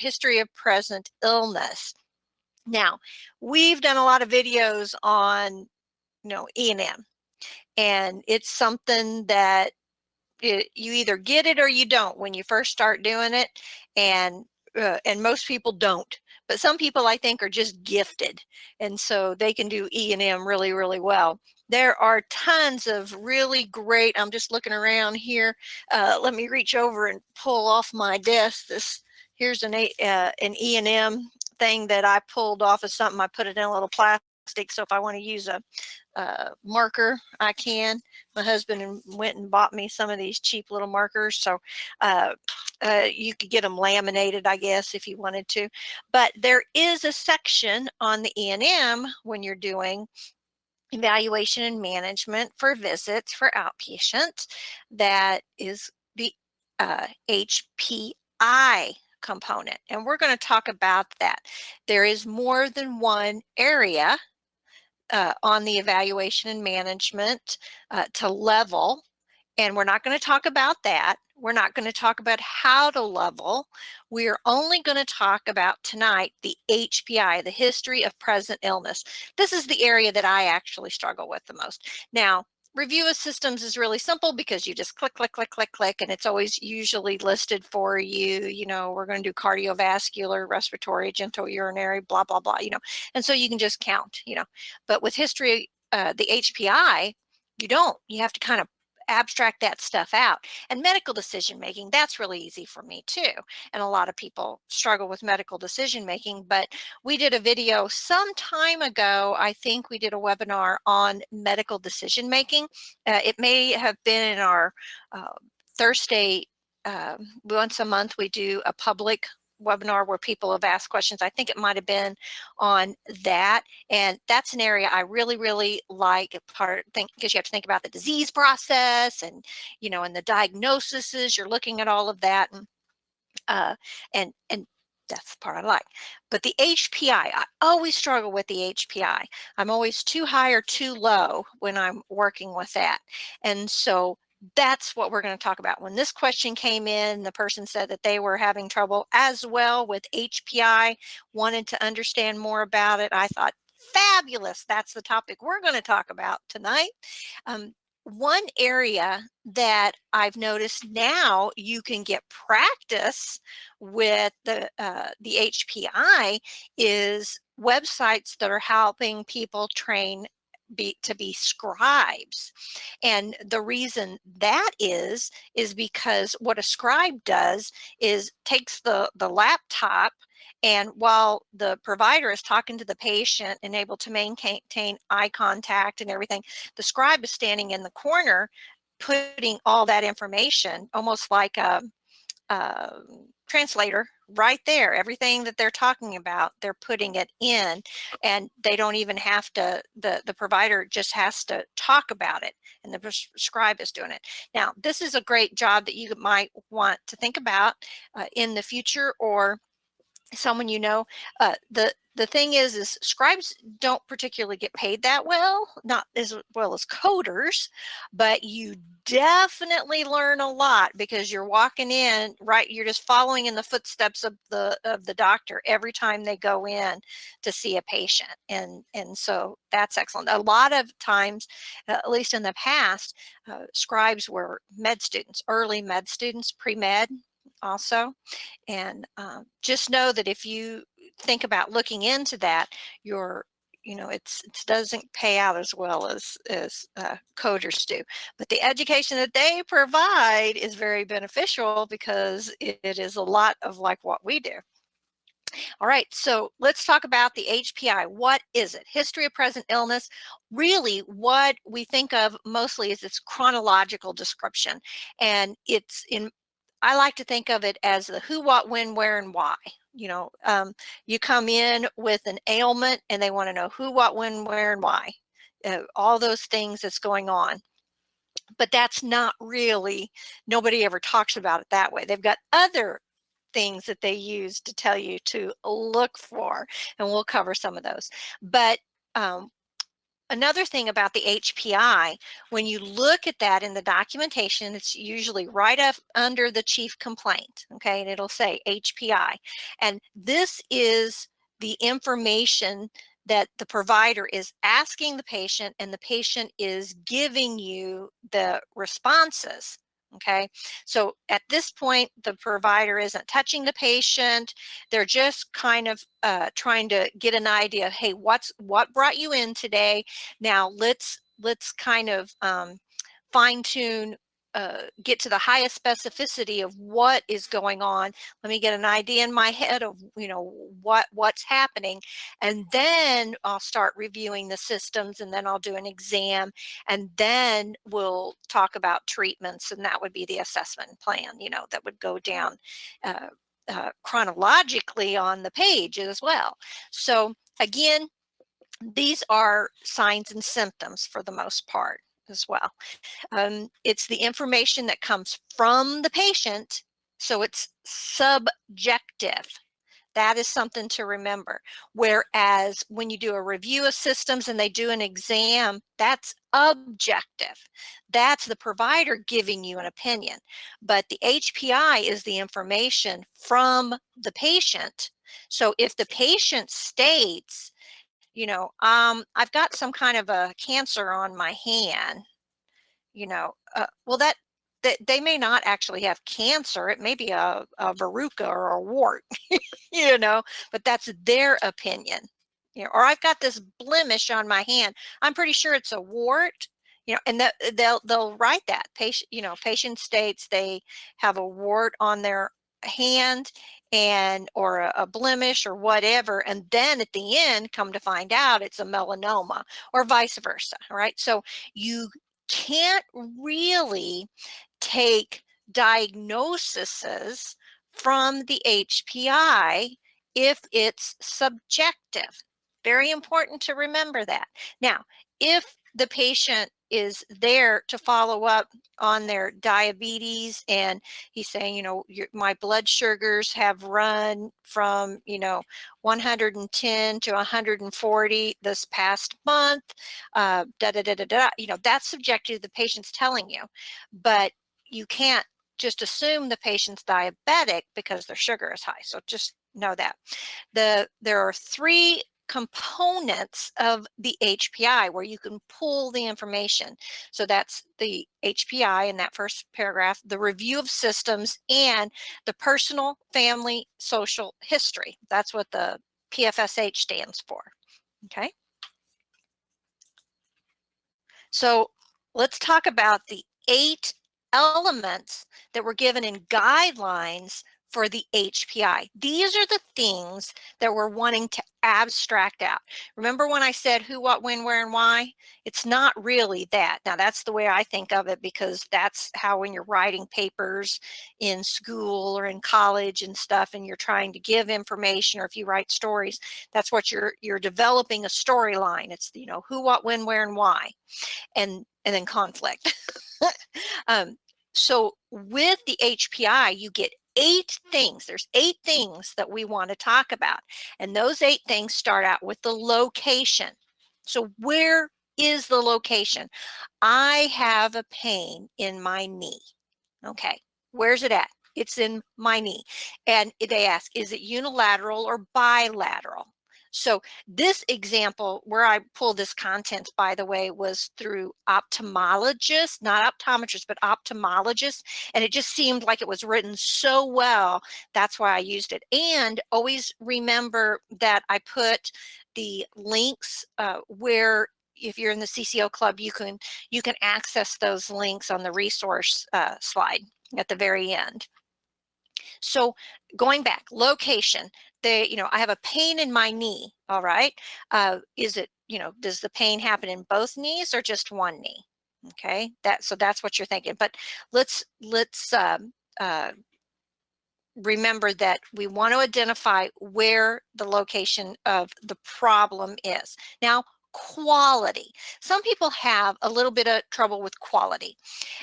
history of present illness. Now, we've done a lot of videos on, E&M, and it's something that you either get it or you don't when you first start doing it, and most people don't. But some people, I think, are just gifted, and so they can do E&M really, really well. There are tons of really great, I'm just looking around here. Let me reach over and pull off my desk. Here's an E&M thing that I pulled off of something. I put it in a little plastic, so if I want to use a marker, I can. My husband went and bought me some of these cheap little markers, so you could get them laminated, I guess, if you wanted to. But there is a section on the E&M when you're doing evaluation and management for visits for outpatients that is the HPI component, and we're going to talk about that. There is more than one area on the evaluation and management to level, and we're not going to talk about that. We're not going to talk about how to level. We're only going to talk about tonight the HPI, the history of present illness. This is the area that I actually struggle with the most. Now, review of systems is really simple because you just click, click, click, click, click, and it's always usually listed for you. We're going to do cardiovascular, respiratory, genitourinary, blah, blah, blah, and so you can just count, But with history, the HPI, you don't. You have to kind of abstract that stuff out. And medical decision making, that's really easy for me too. And a lot of people struggle with medical decision making, but we did a video some time ago. I think we did a webinar on medical decision making. It may have been in our Thursday, once a month we do a public webinar where people have asked questions. I think it might have been on that, and that's an area I really, really like. Because you have to think about the disease process, and and the diagnoses. You're looking at all of that, and that's the part I like. But the HPI, I always struggle with the HPI. I'm always too high or too low when I'm working with that, and so that's what we're going to talk about. When this question came in, the person said that they were having trouble as well with HPI, wanted to understand more about it. I thought, fabulous, that's the topic we're going to talk about tonight. One area that I've noticed now you can get practice with the HPI is websites that are helping people train to be scribes. And the reason that is because what a scribe does is takes the laptop, and while the provider is talking to the patient and able to maintain eye contact and everything, the scribe is standing in the corner putting all that information, almost like a translator, right there. Everything that they're talking about, they're putting it in, and they don't even have to, the provider just has to talk about it, and the scribe is doing it. Now, this is a great job that you might want to think about in the future, or someone the thing is scribes don't particularly get paid that well, not as well as coders, but you definitely learn a lot because you're walking in, right? You're just following in the footsteps of the doctor every time they go in to see a patient, and so that's excellent. A lot of times, at least in the past, scribes were med students, early med students, pre-med also. And just know that if you think about looking into that, it doesn't pay out as well as coders do. But the education that they provide is very beneficial because it is a lot of like what we do. All right, so let's talk about the HPI. What is it? History of present illness. Really, what we think of mostly is its chronological description, and I like to think of it as the who, what, when, where, and why. You come in with an ailment and they want to know who, what, when, where, and why. All those things that's going on. But that's not really, nobody ever talks about it that way. They've got other things that they use to tell you to look for, and we'll cover some of those. But another thing about the HPI, when you look at that in the documentation, it's usually right up under the chief complaint, okay, and it'll say HPI. And this is the information that the provider is asking the patient, and the patient is giving you the responses. Okay, so at this point, the provider isn't touching the patient. They're just kind of trying to get an idea of, hey, what brought you in today? Now let's kind of fine tune, get to the highest specificity of what is going on. Let me get an idea in my head of, you know, what's happening, and then I'll start reviewing the systems, and then I'll do an exam, and then we'll talk about treatments, and that would be the assessment plan, you know, that would go down chronologically on the page as well. So again, these are signs and symptoms for the most part as well. It's the information that comes from the patient, so it's subjective. That is something to remember. Whereas when you do a review of systems and they do an exam, that's objective. That's the provider giving you an opinion. But the HPI is the information from the patient. So if the patient states, you know, I've got some kind of a cancer on my hand, you know, well, that they may not actually have cancer. It may be a verruca or a wart, you know, but that's their opinion. You know, or I've got this blemish on my hand. I'm pretty sure it's a wart, you know, and that they'll write that patient, you know, patient states they have a wart on their hand, and or a blemish or whatever, and then at the end come to find out it's a melanoma, or vice versa. All right, so you can't really take diagnoses from the HPI if it's subjective. Very important to remember that. Now, if the patient is there to follow up on their diabetes, and he's saying, you know, my blood sugars have run from, you know, 110 to 140 this past month, you know, that's subjective. The patient's telling you, but you can't just assume the patient's diabetic because their sugar is high. So just know that. There are three components of the HPI where you can pull the information. So that's the HPI in that first paragraph, the review of systems, and the personal, family, social history. That's what the PFSH stands for. Okay. So let's talk about the 8 elements that were given in guidelines for the HPI. These are the things that we're wanting to abstract out. Remember when I said who, what, when, where, and why? It's not really that. Now that's the way I think of it, because that's how, when you're writing papers in school or in college and stuff, and you're trying to give information, or if you write stories, that's what you're developing a storyline. It's, you know, who, what, when, where, and why, and then conflict. um, so with the HPI, you get 8 things. There's 8 things that we want to talk about. And those 8 things start out with the location. So where is the location? I have a pain in my knee. Okay, where's it at? It's in my knee. And they ask, is it unilateral or bilateral? So this example where I pulled this content, by the way, was through ophthalmologists, not optometrists, but ophthalmologists. And it just seemed like it was written so well. That's why I used it. And always remember that I put the links where, if you're in the CCO Club, you can access those links on the resource slide at the very end. So going back, location, you know, I have a pain in my knee. All right. Is it, you know, does the pain happen in both knees or just one knee? Okay. So that's what you're thinking. But let's remember that we want to identify where the location of the problem is. Now, quality. Some people have a little bit of trouble with quality.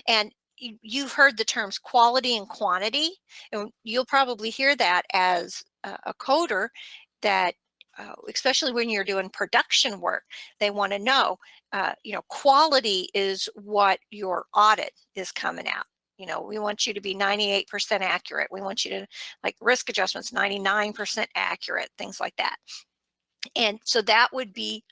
And you've heard the terms quality and quantity, and you'll probably hear that as a coder, that especially when you're doing production work, they want to know, quality is what your audit is coming out. We want you to be 98% accurate. We want you to, like, risk adjustments, 99% accurate, things like that. And so that would be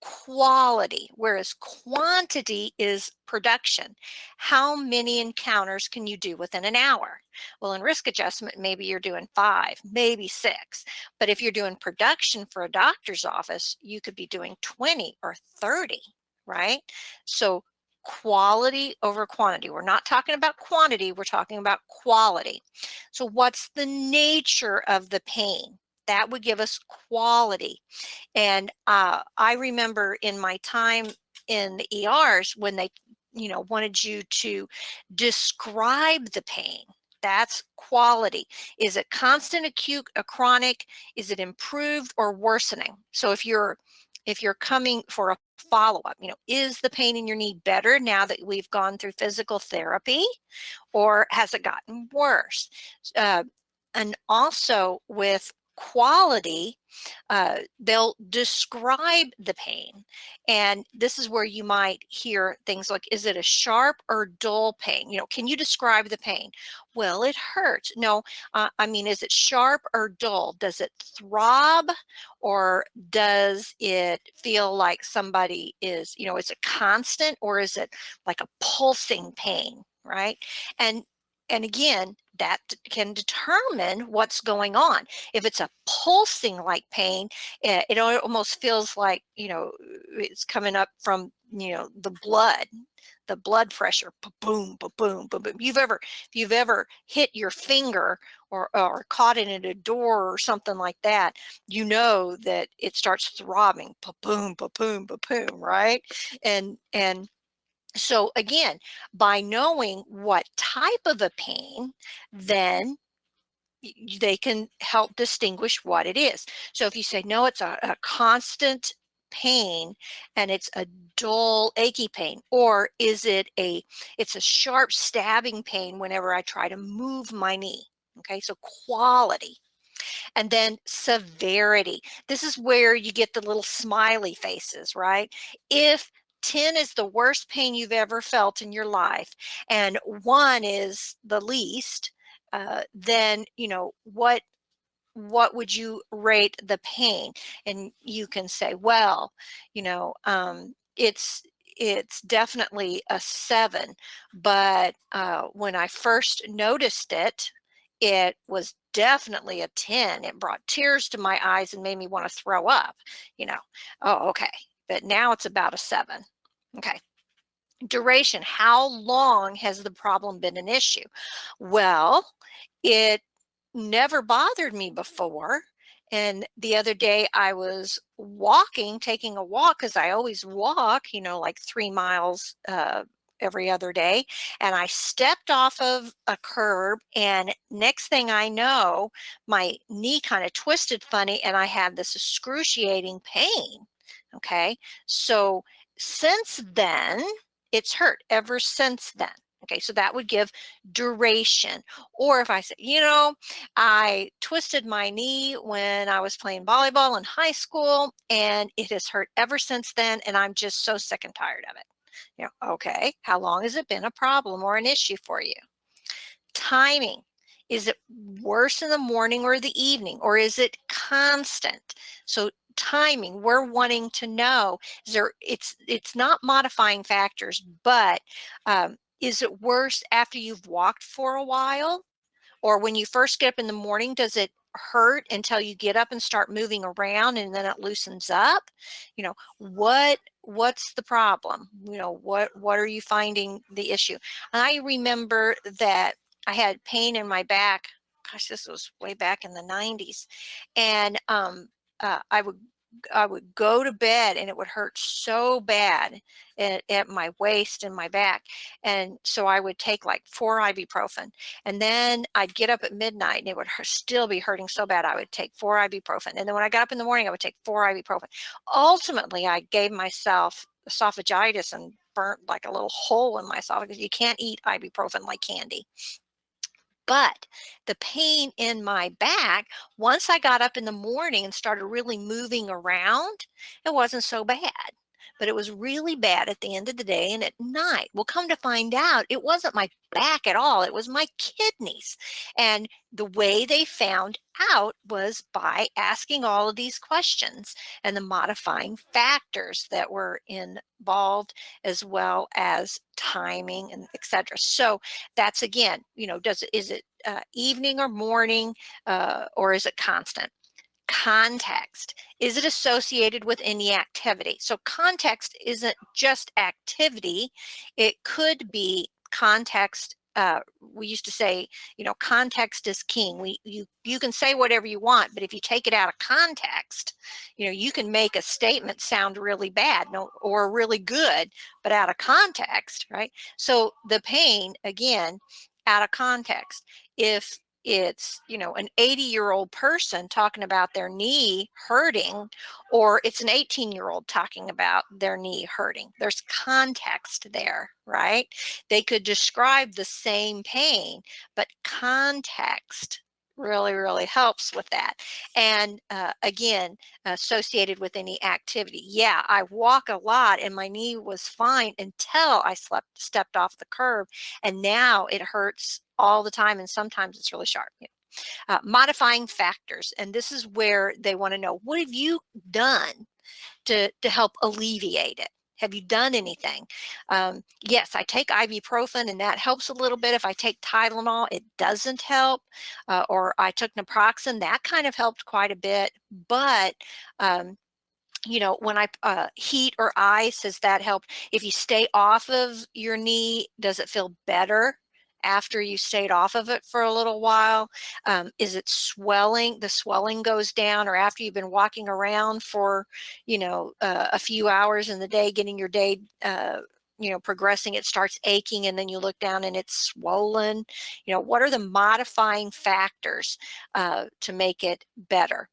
quality, whereas quantity is production. How many encounters can you do within an hour? Well, in risk adjustment, maybe you're doing 5, maybe 6. But if you're doing production for a doctor's office, you could be doing 20 or 30, right? So quality over quantity. We're not talking about quantity, we're talking about quality. So what's the nature of the pain? That would give us quality. And I remember in my time in the ERs when they, wanted you to describe the pain. That's quality. Is it constant, acute, a chronic? Is it improved or worsening? So if you're coming for a follow-up, is the pain in your knee better now that we've gone through physical therapy, or has it gotten worse? Uh, and also with quality, they'll describe the pain. And this is where you might hear things like, is it a sharp or dull pain? Can you describe the pain? Well, it hurts. No, is it sharp or dull? Does it throb, or does it feel like somebody is it constant, or is it like a pulsing pain, right? And and again, that can determine what's going on. If it's a pulsing like pain, it almost feels like, it's coming up from, the blood pressure, boom, boom, boom, boom. If you've ever hit your finger or caught it in a door or something like that, you know that it starts throbbing, boom, boom, boom, right? And so again, by knowing what type of a pain, then they can help distinguish what it is. So if you say, no, it's a constant pain and it's a dull, achy pain, or is it's a sharp stabbing pain whenever I try to move my knee. Okay, so quality. And then severity. This is where you get the little smiley faces, right? If 10 is the worst pain you've ever felt in your life and 1 is the least, then what would you rate the pain? And you can say, well, it's definitely a 7, but when I first noticed it, it was definitely a 10. It brought tears to my eyes and made me want to throw up. you know oh, okay, but now it's about a 7. Okay. Duration. How long has the problem been an issue? Well, it never bothered me before. And the other day I was taking a walk, because I always walk, like 3 miles every other day. And I stepped off of a curb, and next thing I know, my knee kind of twisted funny, and I had this excruciating pain. Okay. So since then, it's hurt ever since then. Okay. So that would give duration. Or if I say, I twisted my knee when I was playing volleyball in high school, and it has hurt ever since then, and I'm just so sick and tired of it. Okay, how long has it been a problem or an issue for you? Timing. Is it worse in the morning or the evening, or is it constant? So timing, we're wanting to know, it's not modifying factors, but is it worse after you've walked for a while? Or when you first get up in the morning, does it hurt until you get up and start moving around and then it loosens up? What's the problem? What are you finding the issue? I remember that I had pain in my back. Gosh, this was way back in the 90s. And I would go to bed and it would hurt so bad at my waist and my back. And so I would take like 4 ibuprofen. And then I'd get up at midnight and it would still be hurting so bad. I would take 4 ibuprofen. And then when I got up in the morning, I would take 4 ibuprofen. Ultimately, I gave myself esophagitis and burnt like a little hole in my esophagus. You can't eat ibuprofen like candy. But the pain in my back, once I got up in the morning and started really moving around, it wasn't so bad. But it was really bad at the end of the day and at night. Well, come to find out, it wasn't my back at all. It was my kidneys. And the way they found out was by asking all of these questions and the modifying factors that were involved, as well as timing and etc. So that's, again, is it evening or morning, or is it constant? Context. Is it associated with any activity? So context isn't just activity. It could be context. We used to say, context is king. You can say whatever you want, but if you take it out of context, you can make a statement sound really bad, no, or really good, but out of context, right? So the pain, again, out of context. If it's an 80-year-old person talking about their knee hurting, or it's an 18-year-old talking about their knee hurting, there's context there, right? They could describe the same pain, but context really helps with that. And again, associated with any activity. Yeah, I walk a lot and my knee was fine until I stepped off the curb, and now it hurts all the time, and sometimes it's really sharp. Modifying factors, and this is where they want to know, what have you done to help alleviate it? Have you done anything? Yes, I take ibuprofen and that helps a little bit. If I take Tylenol, it doesn't help. Or I took naproxen, that kind of helped quite a bit. But when I heat or ice, has that helped? If you stay off of your knee, does it feel better after you stayed off of it for a little while? Is it swelling? The swelling goes down, or after you've been walking around for a few hours in the day, getting your day progressing, it starts aching, and then you look down and it's swollen. What are the modifying factors to make it better?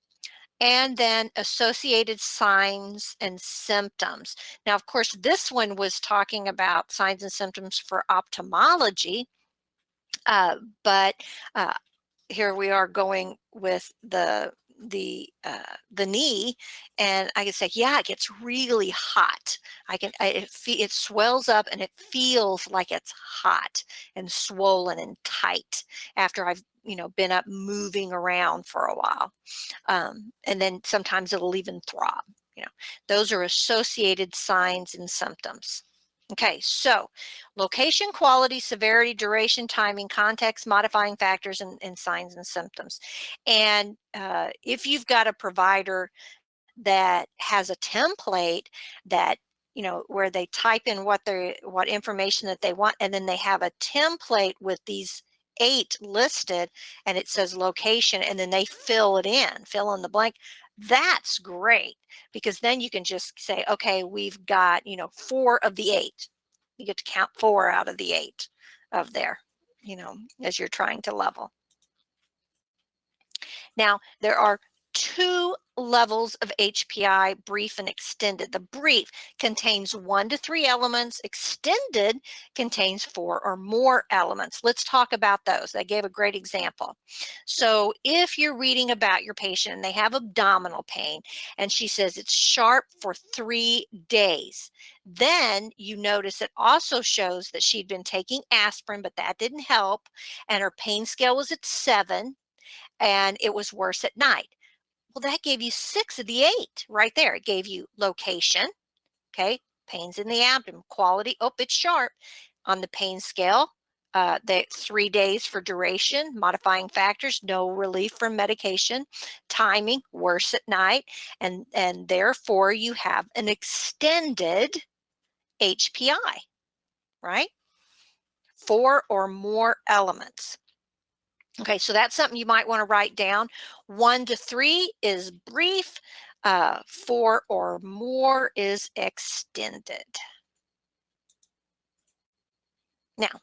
And then associated signs and symptoms. Now, of course, this one was talking about signs and symptoms for ophthalmology, uh, but uh, here we are going with the knee, and I can say, yeah, it gets really hot. It swells up and it feels like it's hot and swollen and tight after I've been up moving around for a while. And then sometimes it'll even throb. Those are associated signs and symptoms. Okay, so location, quality, severity, duration, timing, context, modifying factors, and signs and symptoms. And if you've got a provider that has a template that where they type in what information that they want, and then they have a template with these 8 listed, and it says location, and then they fill in the blank. That's great, because then you can just say, okay, we've got 4 of the 8. You get to count 4 out of the 8 of there, as you're trying to level. Now, there are 2 levels of HPI, brief and extended. The brief contains 1 to 3 elements. Extended contains 4 or more elements. Let's talk about those. I gave a great example. So if you're reading about your patient and they have abdominal pain, and she says it's sharp for 3 days, then you notice it also shows that she'd been taking aspirin, but that didn't help, and her pain scale was at 7, and it was worse at night. Well, that gave you 6 of the 8 right there. It gave you location, okay, pains in the abdomen, quality, oh, it's sharp. On the pain scale, the 3 days for duration, modifying factors, no relief from medication, timing, worse at night, and therefore you have an extended HPI, right? 4 or more elements. Okay, so that's something you might want to write down. 1 to 3 is brief. 4 or more is extended. Now,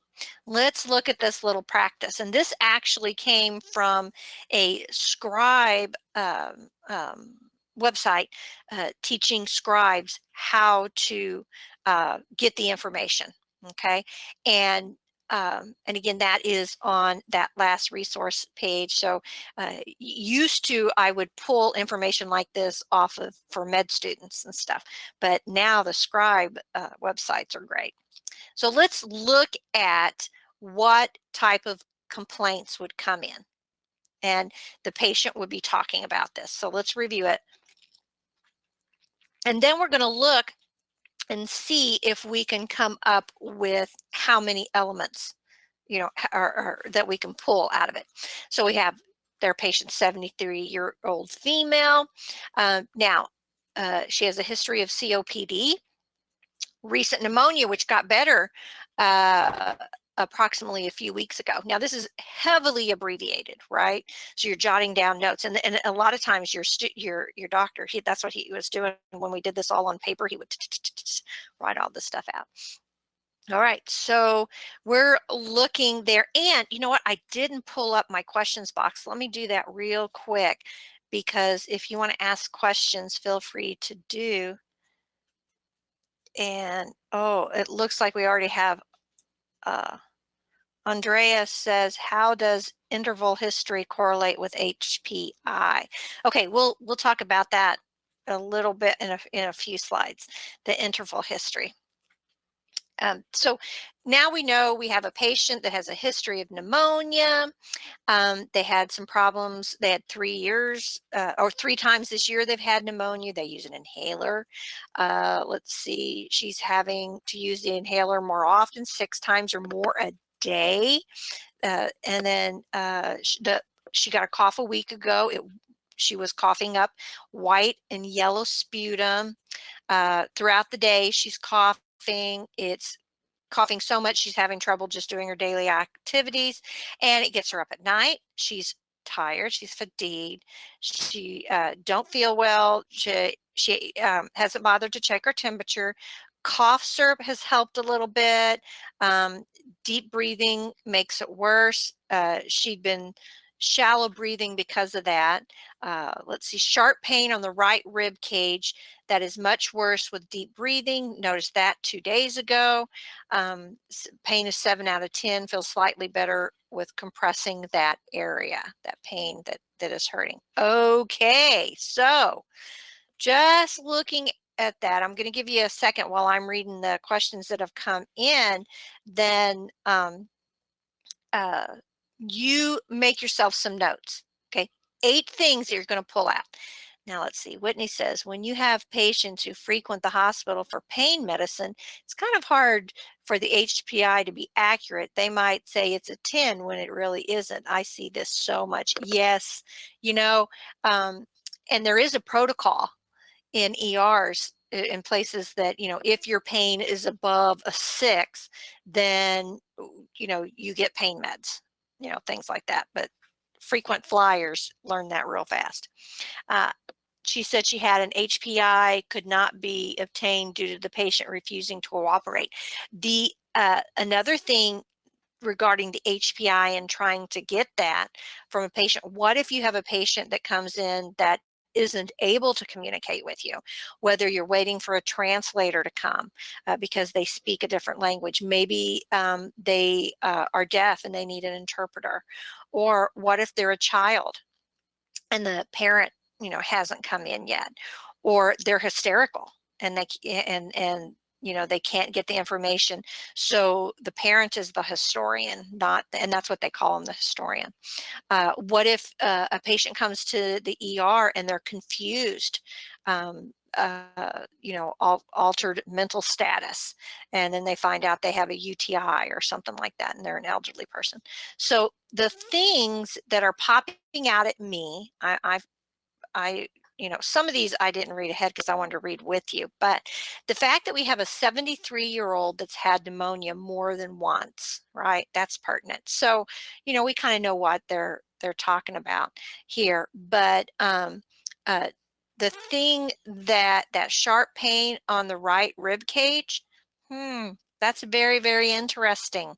let's look at this little practice. And this actually came from a scribe website teaching scribes how to get the information. Okay, and And again, that is on that last resource page. So used to, I would pull information like this off of for med students and stuff, but now the Scribe websites are great. So let's look at what type of complaints would come in, and the patient would be talking about this. So let's review it. And then we're going to look and see if we can come up with how many elements, that we can pull out of it. So we have their patient, 73-year-old female. Now, she has a history of COPD, recent pneumonia, which got better approximately a few weeks ago. Now, this is heavily abbreviated, right? So you're jotting down notes, and a lot of times your doctor, that's what he was doing when we did this all on paper. He would write all this stuff out. All right, so we're looking there, and you know what? I didn't pull up my questions box. Let me do that real quick, because if you want to ask questions, feel free to do. And oh, it looks like we already have Andrea says, how does interval history correlate with HPI? Okay, we'll talk about that a little bit in a few slides, the interval history. So now we know we have a patient that has a history of pneumonia. They had some problems. They had 3 years or 3 times this year they've had pneumonia. They use an inhaler. Let's see, she's having to use the inhaler more often, 6 times or more a day. And then she got a cough a week ago. She was coughing up white and yellow sputum. Throughout the day, she's coughing. It's coughing so much she's having trouble just doing her daily activities, and it gets her up at night. She's tired, she's fatigued, she don't feel well. She hasn't bothered to check her temperature. Cough syrup has helped a little bit. Deep breathing makes it worse. She'd been shallow breathing because of that. Let's see, sharp pain on the right rib cage. That is much worse with deep breathing. Noticed that 2 days ago. Pain is 7 out of 10. Feels slightly better with compressing that area, that pain that is hurting. Okay, so just looking at that, I'm going to give you a second while I'm reading the questions that have come in. Then you make yourself some notes. Okay, 8 things that you're going to pull out. Now let's see. Whitney says, when you have patients who frequent the hospital for pain medicine, it's kind of hard for the HPI to be accurate. They might say it's a 10 when it really isn't. I see this so much. Yes, and there is a protocol in ERs in places that, if your pain is above a 6, then, you get pain meds, things like that. But frequent flyers learn that real fast. She said she had an HPI, could not be obtained due to the patient refusing to cooperate. The another thing regarding the HPI and trying to get that from a patient, what if you have a patient that comes in that isn't able to communicate with you, whether you're waiting for a translator to come because they speak a different language, maybe they are deaf and they need an interpreter, or what if they're a child and the parent hasn't come in yet, or they're hysterical and they can't get the information, so the parent is the historian, and that's what they call them, the historian. What if a patient comes to the ER and they're confused, altered mental status, and then they find out they have a UTI or something like that, and they're an elderly person. So the things that are popping out at me, some of these I didn't read ahead because I wanted to read with you, but the fact that we have a 73-year-old that's had pneumonia more than once, right? That's pertinent. So, we kind of know what they're talking about here, but the thing that sharp pain on the right rib cage, that's very, very interesting,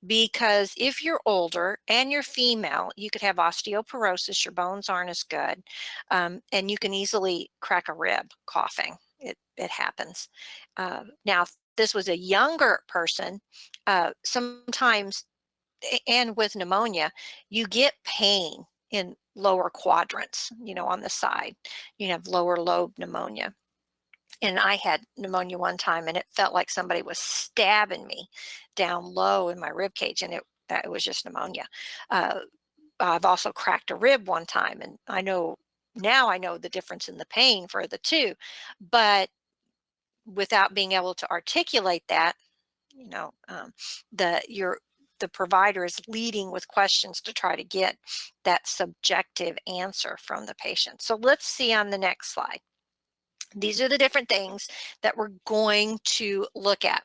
because if you're older and you're female, you could have osteoporosis, your bones aren't as good, and you can easily crack a rib coughing. It happens. Now, this was a younger person, sometimes, and with pneumonia, you get pain in lower quadrants, on the side. You have lower lobe pneumonia. And I had pneumonia one time, and it felt like somebody was stabbing me down low in my rib cage, and it was just pneumonia. Uh, I've also cracked a rib one time, and I know the difference in the pain for the two, but without being able to articulate that, you know, um, the provider is leading with questions to try to get that subjective answer from the patient. So let's see on the next slide. These are the different things that we're going to look at.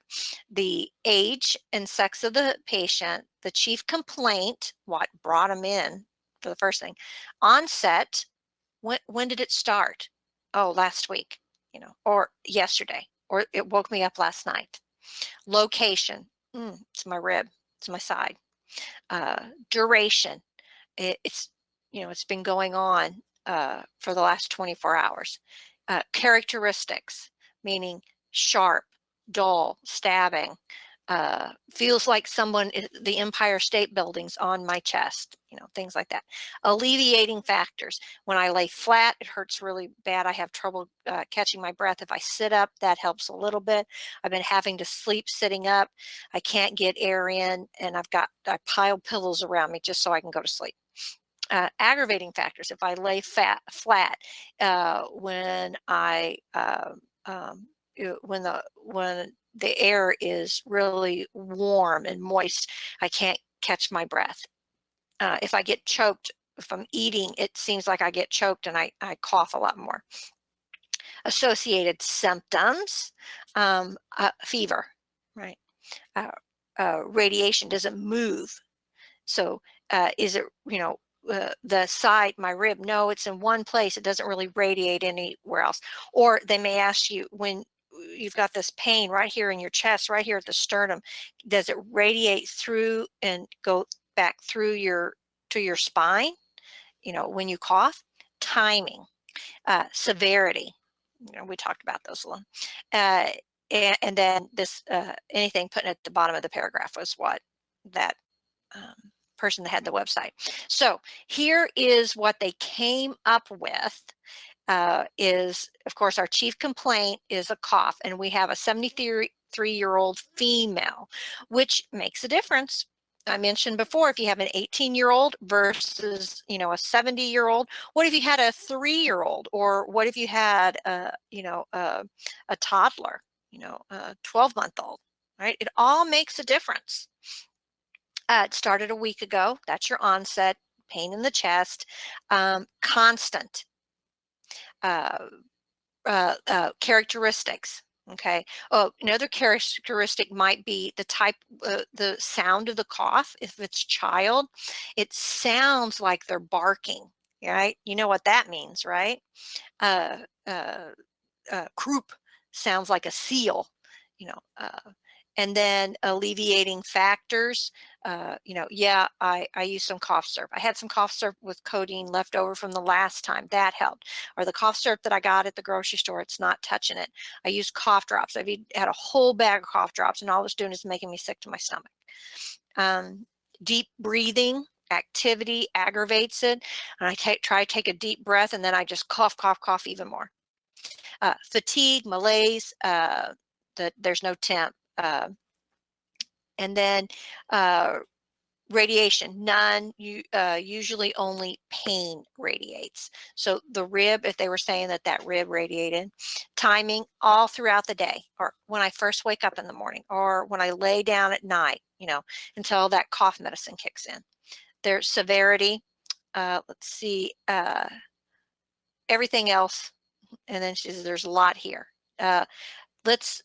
The age and sex of the patient, the chief complaint, what brought them in for the first thing, onset, when did it start? Oh, last week, or yesterday, or it woke me up last night. Location, it's my rib, it's my side. Duration, it's been going on for the last 24 hours. Characteristics, meaning sharp, dull, stabbing, feels like the Empire State Building's on my chest, things like that. Alleviating factors. When I lay flat, it hurts really bad. I have trouble catching my breath. If I sit up, that helps a little bit. I've been having to sleep sitting up. I can't get air in, and I pile pillows around me just so I can go to sleep. Aggravating factors. If I lay flat, when I when the air is really warm and moist, I can't catch my breath. If I get choked, if I'm eating, it seems like I get choked and I cough a lot more. Associated symptoms, fever, right? Radiation doesn't move. So is it, the side, my rib? No, it's in one place. It doesn't really radiate anywhere else. Or they may ask you, when you've got this pain right here in your chest, right here at the sternum, does it radiate through and go back through to your spine? When you cough. Timing, severity. We talked about those a little. And then this, anything put at the bottom of the paragraph was what that person that had the website. So here is what they came up with. Is, of course, our chief complaint is a cough, and we have a 73-year-old female, which makes a difference. I mentioned before, if you have an 18-year-old versus, a 70-year-old, what if you had a 3-year-old, or what if you had a toddler, a 12-month-old, right? It all makes a difference. It started a week ago. That's your onset. Pain in the chest. Constant. Characteristics. Okay. Oh, another characteristic might be the sound of the cough. If it's child, it sounds like they're barking. Right? You know what that means, right? Uh, uh, croup sounds like a seal. You know. And then alleviating factors, yeah, I use some cough syrup. I had some cough syrup with codeine left over from the last time. That helped. Or the cough syrup that I got at the grocery store, it's not touching it. I used cough drops. I've had a whole bag of cough drops, and all it's doing is making me sick to my stomach. Deep breathing activity aggravates it. And I try to take a deep breath, and then I just cough, cough, cough even more. Fatigue, malaise, that there's no temp. And then radiation, none. Usually only pain radiates. So the rib, if they were saying that rib radiated. Timing, all throughout the day, or when I first wake up in the morning, or when I lay down at night, until that cough medicine kicks in. There's severity. Let's see, everything else. And then she says there's a lot here. Let's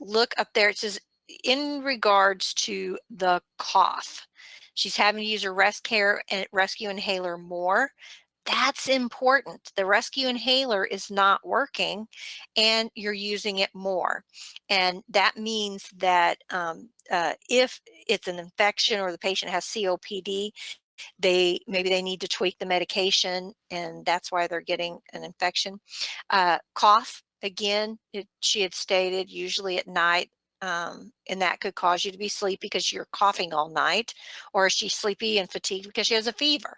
look up there. It says, in regards to the cough, she's having to use her rescue inhaler more. That's important. The rescue inhaler is not working, and you're using it more. And that means that if it's an infection or the patient has COPD, maybe they need to tweak the medication, and that's why they're getting an infection. Cough, again, she had stated usually at night, and that could cause you to be sleepy because you're coughing all night, or is she sleepy and fatigued because she has a fever?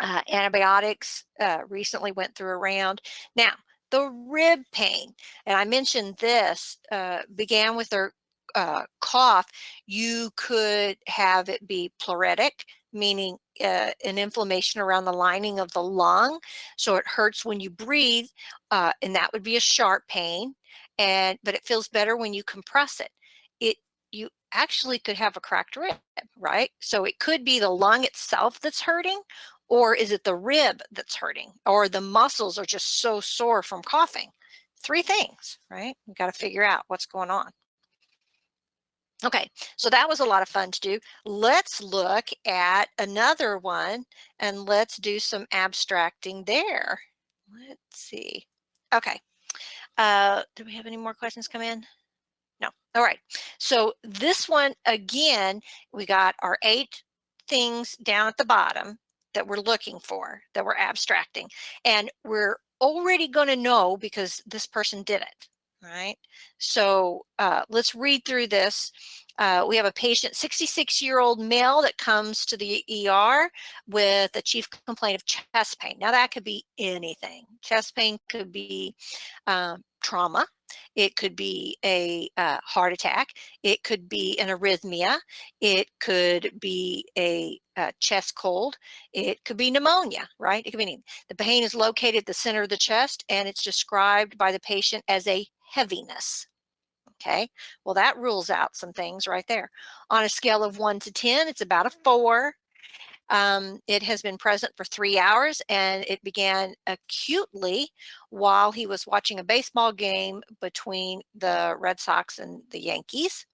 Antibiotics recently went through a round. Now, the rib pain, and I mentioned this, began with her cough. You could have it be pleuritic, meaning an inflammation around the lining of the lung. So it hurts when you breathe, and that would be a sharp pain. But it feels better when you compress it. It you actually could have a cracked rib, right? So it could be the lung itself that's hurting, or is it the rib that's hurting? Or the muscles are just so sore from coughing? Three things, right? You got to figure out what's going on. Okay, so that was a lot of fun to do. Let's look at another one and let's do some abstracting there. Let's see. Okay. Do we have any more questions come in? No. All right. So this one, again, we got our 8 things down at the bottom that we're looking for, that we're abstracting. And we're already going to know because this person did it, right? So let's read through this. We have a patient, 66-year-old male that comes to the ER with a chief complaint of chest pain. Now that could be anything. Chest pain could be trauma. It could be a heart attack. It could be an arrhythmia. It could be a chest cold. It could be pneumonia, right? It could be anything. The pain is located at the center of the chest, and it's described by the patient as a heaviness. Okay, well, that rules out some things right there. On a scale of 1 to 10, it's about a 4. It has been present for 3 hours, and it began acutely while he was watching a baseball game between the Red Sox and the Yankees.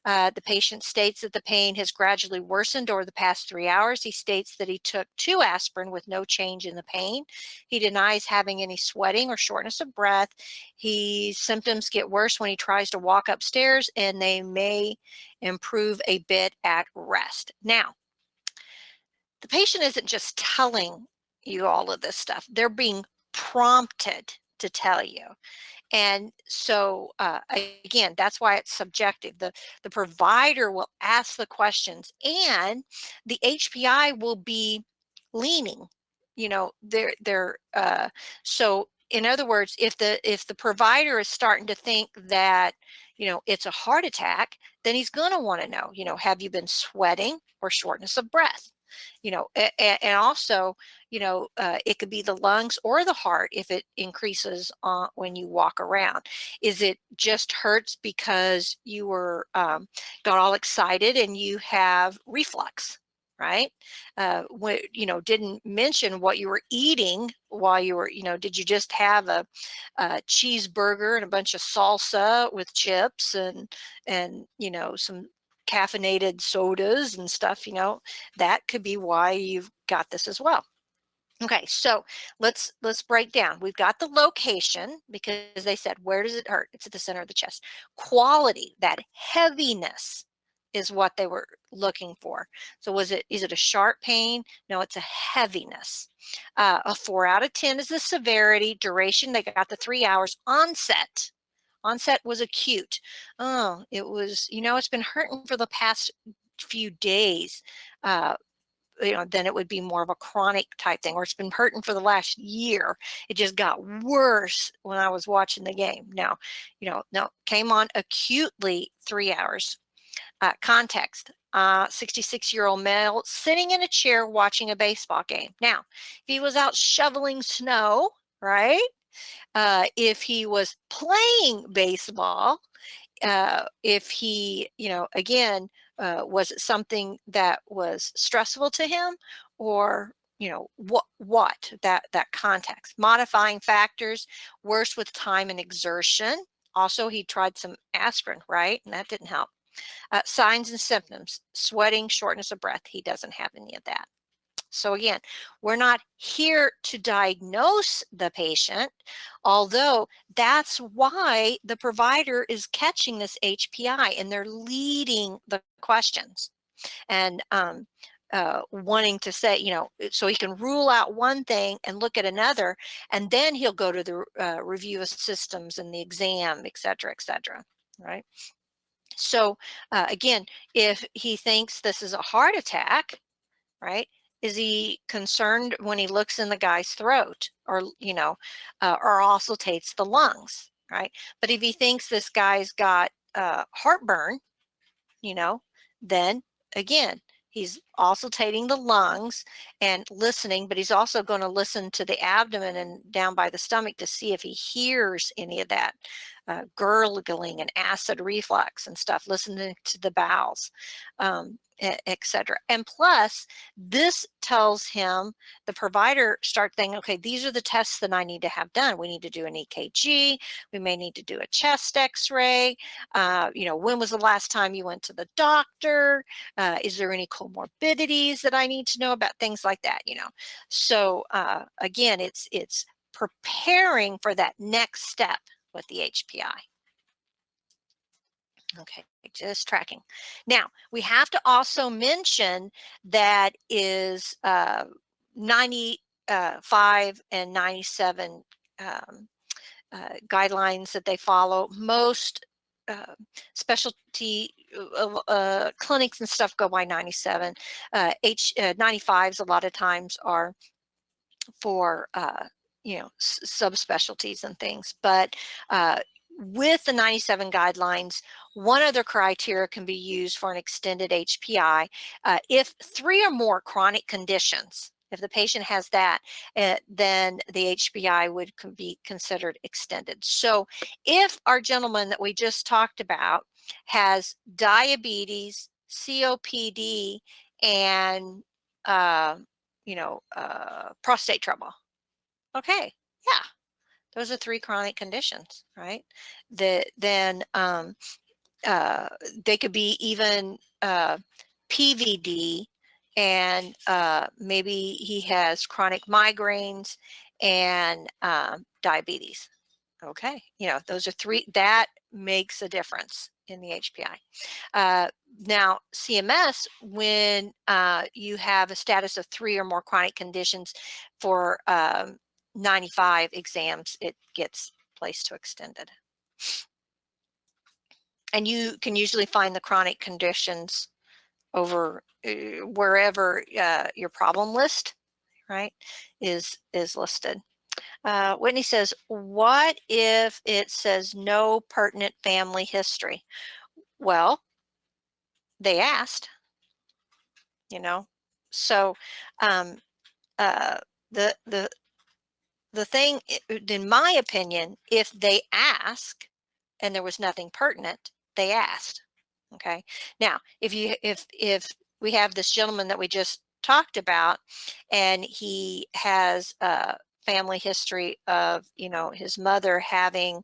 The patient states that the pain has gradually worsened over the past 3 hours. He states that he took 2 aspirin with no change in the pain. He denies having any sweating or shortness of breath. His symptoms get worse when he tries to walk upstairs, and they may improve a bit at rest. Now, the patient isn't just telling you all of this stuff, they're being prompted to tell you. And so again, that's why it's subjective. The provider will ask the questions, and the HPI will be leaning. So in other words, if the provider is starting to think that it's a heart attack, then he's going to want to know, have you been sweating or shortness of breath? And also, it could be the lungs or the heart if it increases when you walk around. Is it just hurts because you were got all excited and you have reflux? Right? Didn't mention what you were eating while you were, did you just have a cheeseburger and a bunch of salsa with chips and some caffeinated sodas and stuff? That could be why you've got this as well. Okay, so let's break down. We've got the location because they said, where does it hurt? It's at the center of the chest. Quality, that heaviness is what they were looking for. So is it a sharp pain? No, it's a heaviness. A 4 out of 10 is the severity. Duration, they got the 3 hours. Onset was acute. Oh, it was, it's been hurting for the past few days. Then it would be more of a chronic type thing, or it's been hurting for the last year. It just got worse when I was watching the game. Now, no, came on acutely 3 hours. Context, 66-year-old male sitting in a chair watching a baseball game. Now, if he was out shoveling snow, right? If he was playing baseball, if he, again, was it something that was stressful to him, or what that context? Modifying factors, worse with time and exertion. Also, he tried some aspirin, right, and that didn't help. Signs and symptoms: sweating, shortness of breath. He doesn't have any of that. So again, we're not here to diagnose the patient, although that's why the provider is catching this HPI and they're leading the questions. And wanting to say, you know, so he can rule out one thing and look at another, and then he'll go to the review of systems and the exam, et cetera, right? So again, if he thinks this is a heart attack, right? Is he concerned when he looks in the guy's throat, or, you know, or auscultates the lungs, right? But if he thinks this guy's got heartburn, you know, then again, he's auscultating the lungs and listening, but he's also going to listen to the abdomen and down by the stomach to see if he hears any of that gurgling and acid reflux and stuff, listening to the bowels, etc. And plus, this tells him, the provider, start thinking, okay, these are the tests that I need to have done. We need to do an EKG. We may need to do a chest x-ray. You know, when was the last time you went to the doctor? Is there any comorbidities that I need to know about? Things like that, you know. So again, it's preparing for that next step with the HPI. Okay, just tracking. Now, we have to also mention that is 95 and 97 guidelines that they follow. Most specialty clinics and stuff go by 97. 95s a lot of times are for you know, subspecialties and things, but with the 97 guidelines, one other criteria can be used for an extended HPI if 3 or more chronic conditions. If the patient has that, then the HPI would be considered extended. So if our gentleman that we just talked about has diabetes, COPD, and you know, prostate trouble. Okay, yeah, those are 3 chronic conditions, right? Then they could be even PVD, and maybe he has chronic migraines and diabetes. Okay, you know, those are 3 that makes a difference in the HPI. Now, CMS, when you have a status of 3 or more chronic conditions for 95 exams, it gets placed to extended. And you can usually find the chronic conditions over wherever your problem list, right, is listed. Whitney says, what if it says no pertinent family history? Well, they asked, you know. So um, uh, the thing, in my opinion, if they ask and there was nothing pertinent, they asked. Okay. Now, if we have this gentleman that we just talked about, and he has a family history of, you know, his mother having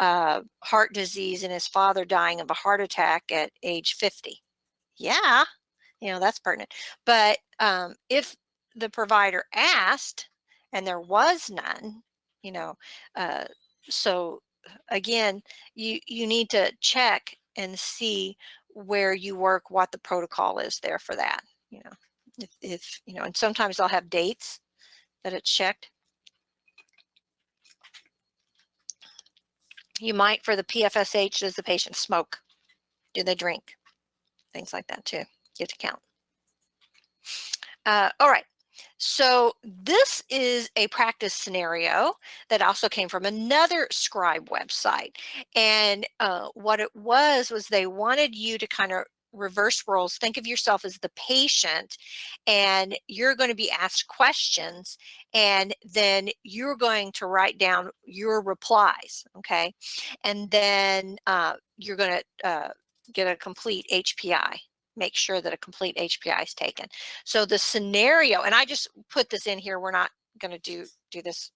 heart disease and his father dying of a heart attack at age 50. Yeah, you know, that's pertinent. But if the provider asked and there was none, you know, uh, so again, you need to check and see where you work, what the protocol is there for that, you know. If you know, and sometimes I'll have dates that it's checked. You might, for the PFSH, does the patient smoke? Do they drink? Things like that too. You have to count. All right. So this is a practice scenario that also came from another scribe website. And what it was they wanted you to kind of reverse roles. Think of yourself as the patient, and you're going to be asked questions, and then you're going to write down your replies. Okay. And then you're going to get a complete HPI. Make sure that a complete HPI is taken. So the scenario, and I just put this in here, we're not going to do this,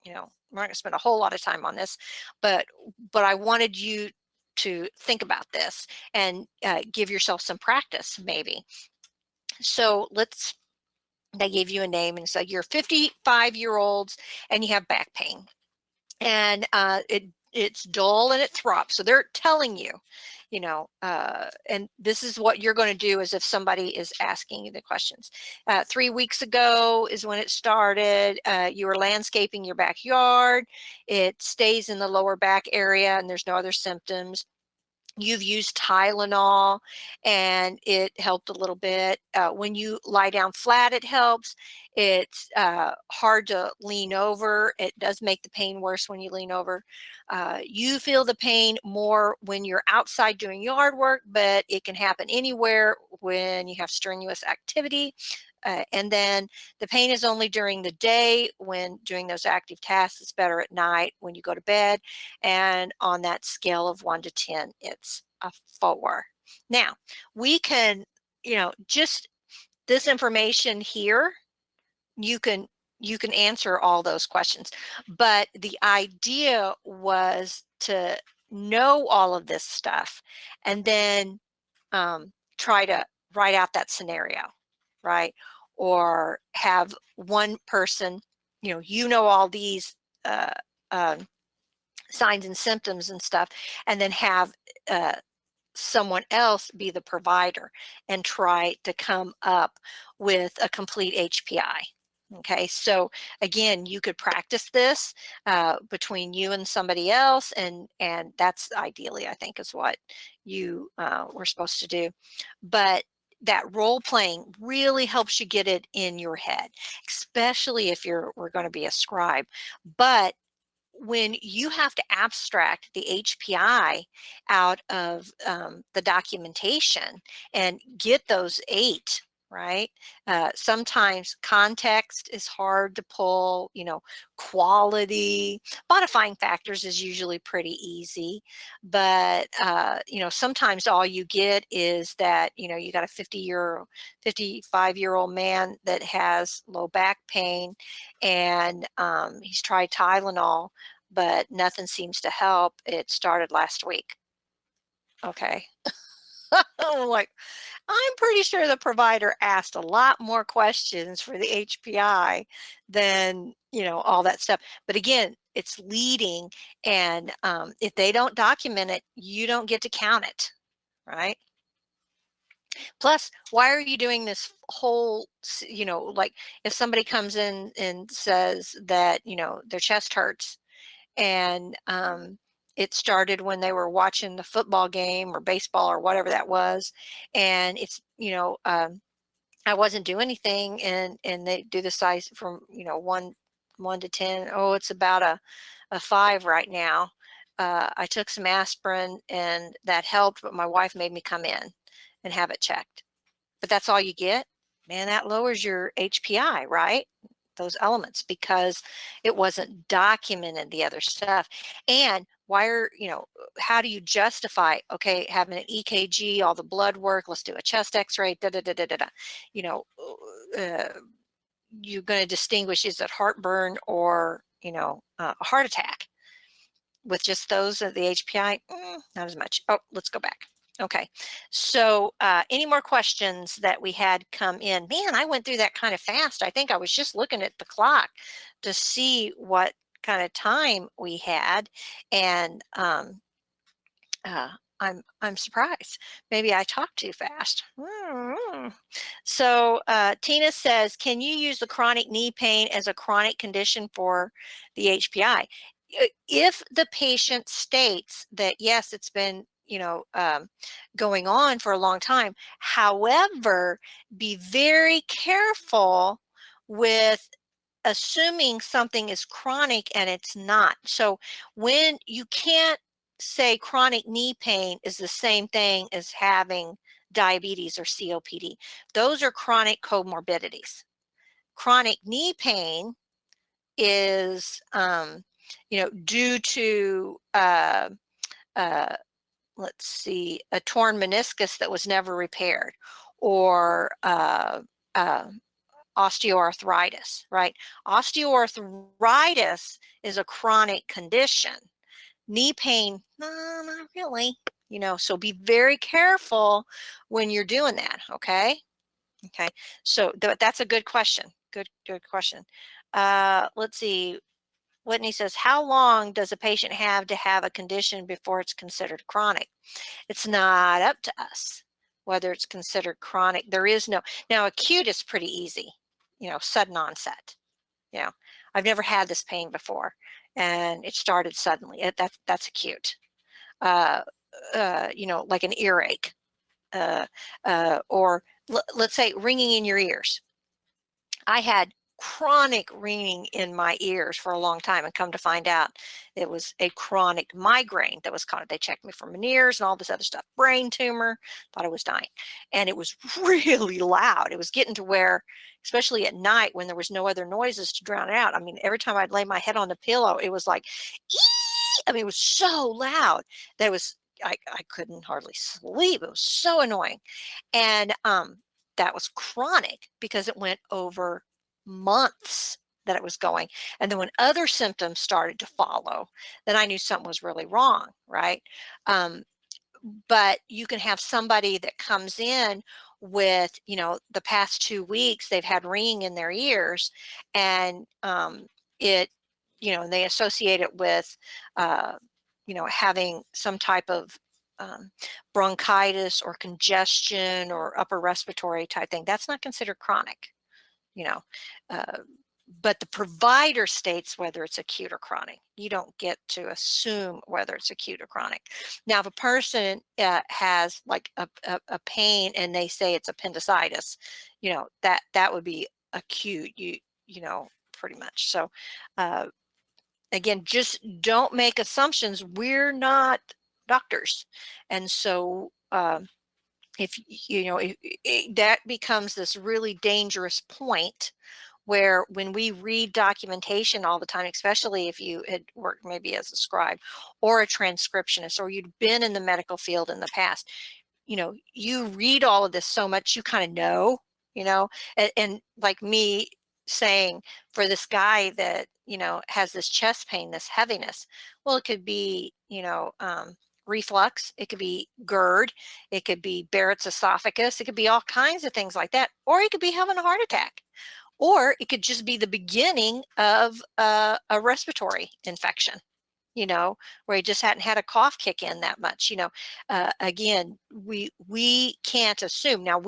you know, we're not going to spend a whole lot of time on this, but I wanted you to think about this and give yourself some practice maybe. So they gave you a name and said you're 55-year-olds and you have back pain. And It's dull and it throbs. So they're telling you, and this is what you're going to do as if somebody is asking you the questions. 3 weeks ago is when it started. You were landscaping your backyard. It stays in the lower back area and there's no other symptoms. You've used Tylenol and it helped a little bit. When you lie down flat, it helps. It's hard to lean over. It does make the pain worse when you lean over. You feel the pain more when you're outside doing yard work, but it can happen anywhere when you have strenuous activity. And then the pain is only during the day when doing those active tasks. It's better at night when you go to bed. And on that scale of 1 to 10, it's a 4. Now, we can, just this information here, you can answer all those questions. But the idea was to know all of this stuff and then try to write out that scenario, right? Or have one person, all these uh, um, signs and symptoms and stuff, and then have uh, someone else be the provider and try to come up with a complete HPI. Okay, so again, you could practice this between you and somebody else, and that's ideally, I think, is what you were supposed to do. But that role playing really helps you get it in your head, especially if we're going to be a scribe. But when you have to abstract the HPI out of the documentation and get those 8, right? Sometimes context is hard to pull, quality, modifying factors is usually pretty easy, but sometimes all you get is that, you got a 55-year-old man that has low back pain and he's tried Tylenol, but nothing seems to help. It started last week. Okay. I'm like, I'm pretty sure the provider asked a lot more questions for the HPI than, all that stuff. But again, it's leading, and if they don't document it, you don't get to count it, right? Plus, why are you doing this whole, like if somebody comes in and says that, their chest hurts and it started when they were watching the football game or baseball or whatever that was, and it's I wasn't doing anything, and they do the size from 1 to 10. Oh, it's about a 5 right now. I took some aspirin and that helped, but my wife made me come in and have it checked. But that's all you get, man, that lowers your HPI, right? Those elements, because it wasn't documented, the other stuff. And how do you justify, okay, having an EKG, all the blood work, let's do a chest x-ray, da da da da da da. You know, uh, you're going to distinguish, is it heartburn or, a heart attack? With just those of the HPI, not as much. Oh, let's go back. Okay, so any more questions that we had come in? Man, I went through that kind of fast. I think I was just looking at the clock to see what kind of time we had, and uh, I'm surprised. Maybe I talked too fast. So Tina says, can you use the chronic knee pain as a chronic condition for the HPI? If the patient states that yes, it's been going on for a long time. However, be very careful with assuming something is chronic and it's not. So when you can't say chronic knee pain is the same thing as having diabetes or COPD. Those are chronic comorbidities. Chronic knee pain is, due to, let's see, a torn meniscus that was never repaired, or uh, osteoarthritis, right? Osteoarthritis is a chronic condition. Knee pain, no, not really. So be very careful when you're doing that, okay? Okay, so that's a good question. Good question. Let's see. Whitney says, how long does a patient have to have a condition before it's considered chronic? It's not up to us whether it's considered chronic. There is no, now acute is pretty easy, sudden onset. I've never had this pain before and it started suddenly. That's acute. Like an earache, or let's say ringing in your ears. I had chronic ringing in my ears for a long time, and come to find out it was a chronic migraine that was caused. They checked me for Meniere's and all this other stuff, brain tumor, thought I was dying. And it was really loud. It was getting to where, especially at night when there was no other noises to drown it out, I mean, every time I'd lay my head on the pillow, it was like, ee! I mean, it was so loud that it was, I couldn't hardly sleep. It was so annoying. And that was chronic because it went over months that it was going. And then when other symptoms started to follow, then I knew something was really wrong, right? But you can have somebody that comes in with, the past 2 weeks, they've had ringing in their ears, and it, they associate it with, having some type of bronchitis or congestion or upper respiratory type thing. That's not considered chronic, you know. But the provider states whether it's acute or chronic. You don't get to assume whether it's acute or chronic. Now, if a person has like a pain and they say it's appendicitis, that would be acute. Pretty much. So, again, just don't make assumptions. We're not doctors, and so if that becomes this really dangerous point where when we read documentation all the time, especially if you had worked maybe as a scribe or a transcriptionist, or you'd been in the medical field in the past, you read all of this so much, you kind of know, and like me saying, for this guy that, has this chest pain, this heaviness, well, it could be, reflux, it could be GERD, it could be Barrett's esophagus, it could be all kinds of things like that, or he could be having a heart attack. Or it could just be the beginning of a respiratory infection, where he just hadn't had a cough kick in that much. Again, we can't assume. Now,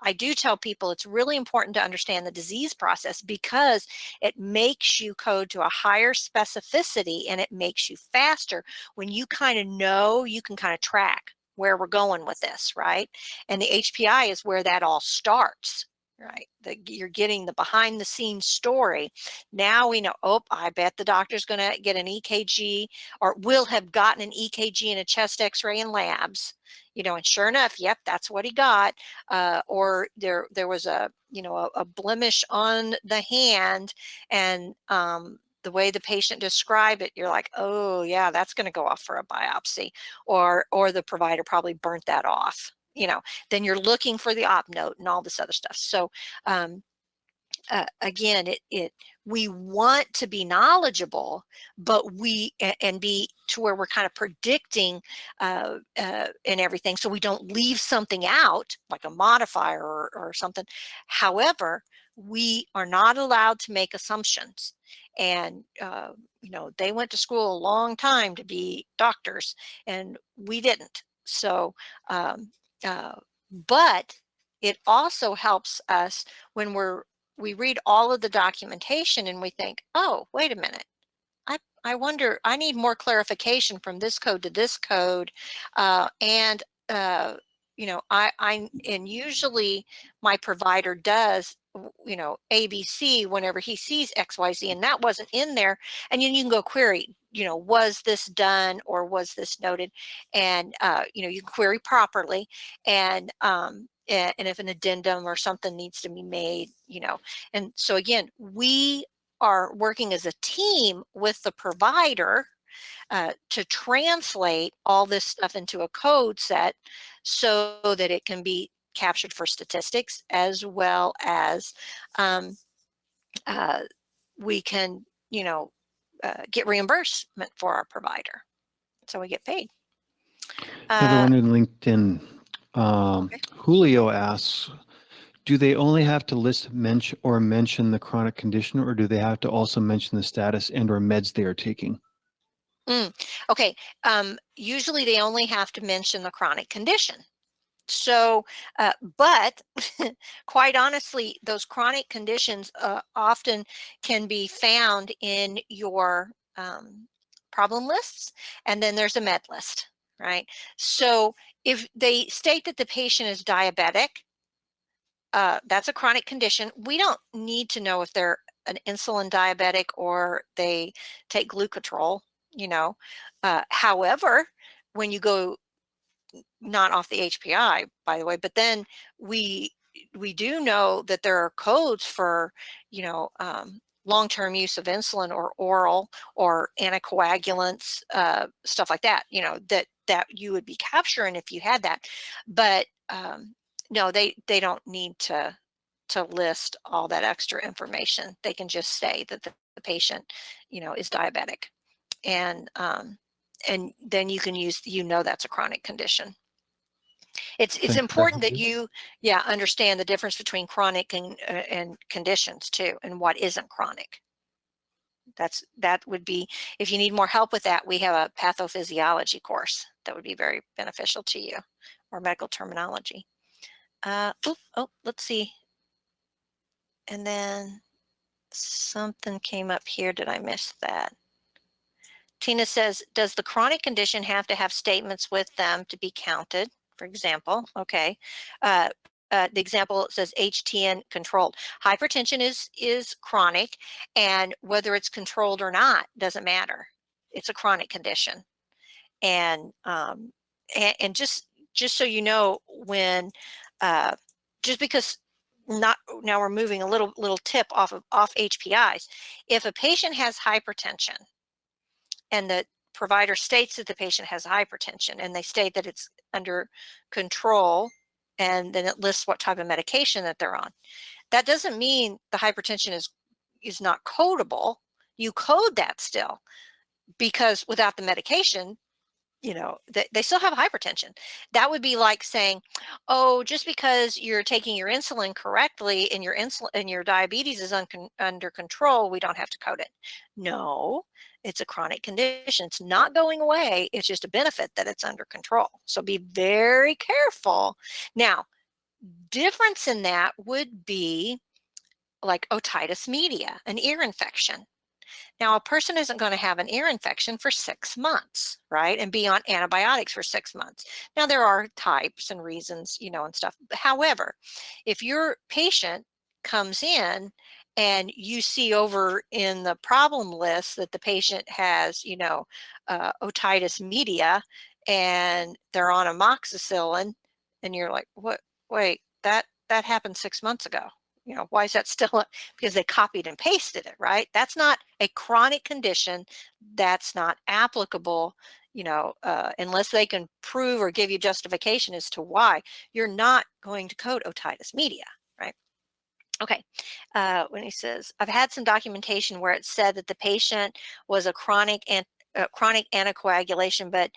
I do tell people it's really important to understand the disease process, because it makes you code to a higher specificity and it makes you faster when you kind of know, you can kind of track where we're going with this, right? And the HPI is where that all starts. Right, you're getting the behind the scenes story. Now we know, oh, I bet the doctor's going to get an EKG, or will have gotten an EKG and a chest x-ray in labs, and sure enough, yep, that's what he got. Or there was a blemish on the hand, and the way the patient described it, you're like, oh yeah, that's going to go off for a biopsy, or the provider probably burnt that off. Then you're looking for the op note and all this other stuff. So again, we want to be knowledgeable, but and be to where we're kind of predicting and everything, so we don't leave something out like a modifier or something. However, we are not allowed to make assumptions, and they went to school a long time to be doctors, and we didn't. So but it also helps us when we read all of the documentation and we think, oh, wait a minute, I wonder, I need more clarification from this code to this code. And and usually my provider does, ABC whenever he sees XYZ, and that wasn't in there. And you can go query, was this done or was this noted? And, you can query properly. And if an addendum or something needs to be made, and so again, we are working as a team with the provider to translate all this stuff into a code set so that it can be captured for statistics, as well as we can, get reimbursement for our provider. So we get paid. Another one in LinkedIn. Okay. Julio asks, Do they only have to list mention the chronic condition, or do they have to also mention the status and or meds they are taking? Okay, usually they only have to mention the chronic condition. So, but quite honestly, those chronic conditions often can be found in your problem lists, and then there's a med list, right? So if they state that the patient is diabetic, that's a chronic condition. We don't need to know if they're an insulin diabetic or they take glucotrol, you know. However, when you go not off the HPI, by the way, but then we we do know that there are codes for, you know, long-term use of insulin or oral or anticoagulants, stuff like that, you know, that you would be capturing if you had that. But no, they don't need to list all that extra information. They can just say that the patient, you know, is diabetic, and then you can use, you know, that's a chronic condition. It's important that you, yeah, understand the difference between chronic and conditions too, and what isn't chronic. That would be, if you need more help with that, we have a pathophysiology course that would be very beneficial to you, or medical terminology. Let's see. And then something came up here. Did I miss that? Tina says, does the chronic condition have to have statements with them to be counted? For example, okay. The example says HTN controlled. Hypertension is chronic, and whether it's controlled or not doesn't matter. It's a chronic condition, and just so you know, when just because, not now we're moving a little tip off HPIs. If a patient has hypertension and the provider states that the patient has hypertension and they state that it's under control, and then it lists what type of medication that they're on, that doesn't mean the hypertension is not codable. You code that still, because without the medication, you know, they still have hypertension. That would be like saying, oh, just because you're taking your insulin correctly and your insulin and your diabetes is under control, we don't have to code it. No, it's a chronic condition. It's not going away. It's just a benefit that it's under control. So be very careful. Now, difference in that would be like otitis media, an ear infection. Now, a person isn't going to have an ear infection for 6 months, right? And be on antibiotics for 6 months. Now, there are types and reasons, you know, and stuff. However, if your patient comes in and you see over in the problem list that the patient has, you know, otitis media, and they're on amoxicillin, and you're like, what? Wait, that happened 6 months ago. You know, why is that still? Because they copied and pasted it, right? That's not a chronic condition. That's not applicable, you know, unless they can prove or give you justification as to why. You're not going to code otitis media, right? Okay. When he says, I've had some documentation where it said that the patient was a chronic anticoagulation, but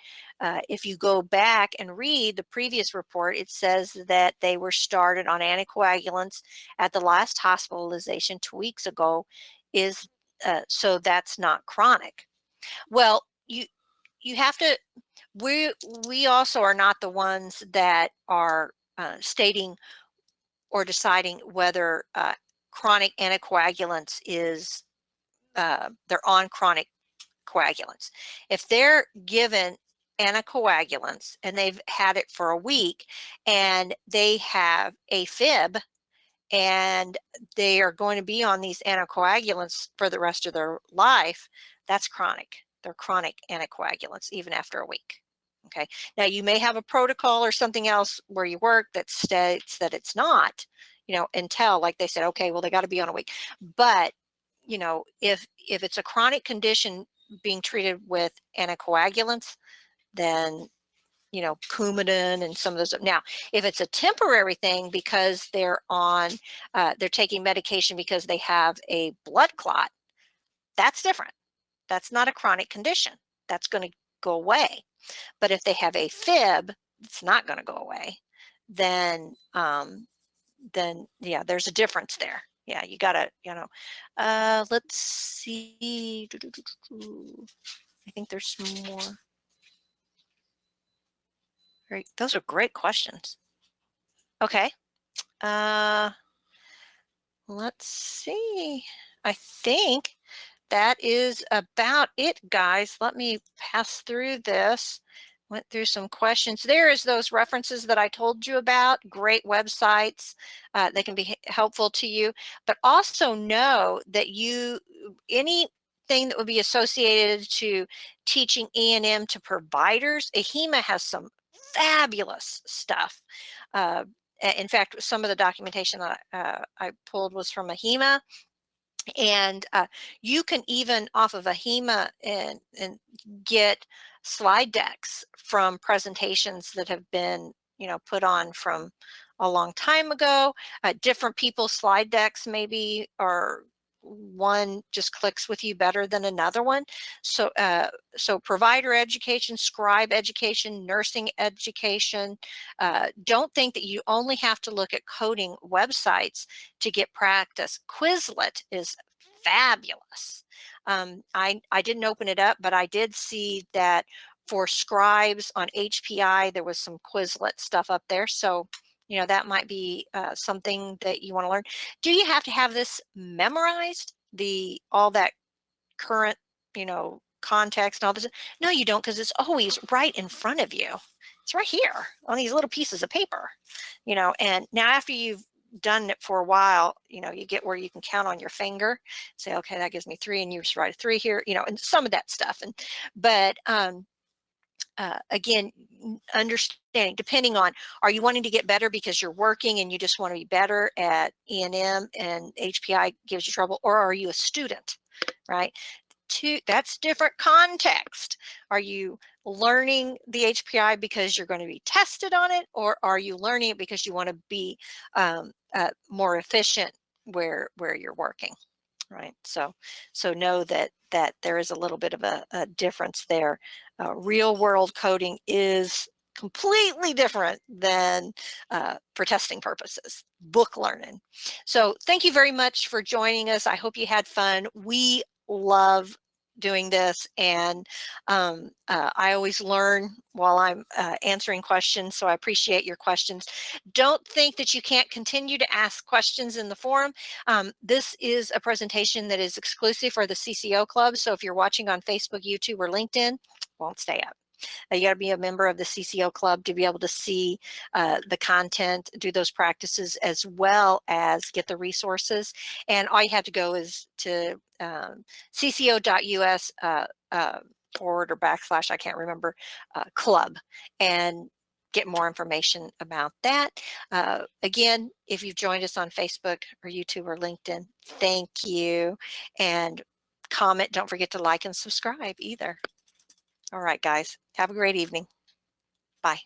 if you go back and read the previous report, it says that they were started on anticoagulants at the last hospitalization 2 weeks ago. So that's not chronic. Well, you have to. We also are not the ones that are stating or deciding whether chronic anticoagulants is they're on chronic coagulants. If they're given anticoagulants and they've had it for a week and they have AFib and they are going to be on these anticoagulants for the rest of their life, that's chronic. They're chronic anticoagulants even after a week. Okay. Now you may have a protocol or something else where you work that states that it's not, you know, until, like they said, okay, well, they got to be on a week. But, you know, if it's a chronic condition being treated with anticoagulants, then, you know, Coumadin and some of those. Now, if it's a temporary thing because they're taking medication because they have a blood clot, that's different. That's not a chronic condition. That's going to go away. But if they have a fib, it's not going to go away. Then yeah, there's a difference there. Yeah, you gotta, let's see. I think there's some more. Great. Those are great questions. Okay. Let's see. I think that is about it, guys. Let me pass through this. Went through some questions. There is those references that I told you about. Great websites. They can be helpful to you. But also know that anything that would be associated to teaching E&M to providers, AHEMA has some fabulous stuff. In fact, some of the documentation that I pulled was from AHEMA. And you can even off of AHEMA and get slide decks from presentations that have been, put on from a long time ago. Different people's slide decks maybe are one just clicks with you better than another one. So, so provider education, scribe education, nursing education. Don't think that you only have to look at coding websites to get practice. Quizlet is fabulous. I didn't open it up, but I did see that for scribes on HPI, there was some Quizlet stuff up there. So, that might be something that you want to learn. Do you have to have this memorized? All that current, context and all this? No, you don't, because it's always right in front of you. It's right here on these little pieces of paper, and now after you've done it for a while, you get where you can count on your finger, say, okay, that gives me 3, and you just write a 3 here, and some of that stuff. But again, understanding, depending on, are you wanting to get better because you're working and you just want to be better at E&M and HPI gives you trouble, or are you a student, right? That's different context. Are you learning the HPI because you're going to be tested on it, or are you learning it because you want to be more efficient where you're working, right? So know that there is a little bit of a difference there. Real world coding is completely different than for testing purposes, book learning. So thank you very much for joining us. I hope you had fun. We love doing this, and I always learn while I'm answering questions, so I appreciate your questions. Don't think that you can't continue to ask questions in the forum. This is a presentation that is exclusive for the CCO Club, so if you're watching on Facebook, YouTube, or LinkedIn, won't stay up. You got to be a member of the CCO Club to be able to see the content, do those practices, as well as get the resources. And all you have to go is to cco.us forward or backslash, I can't remember, club, and get more information about that. Again, if you've joined us on Facebook or YouTube or LinkedIn, thank you. And comment, don't forget to like and subscribe either. All right, guys, have a great evening. Bye.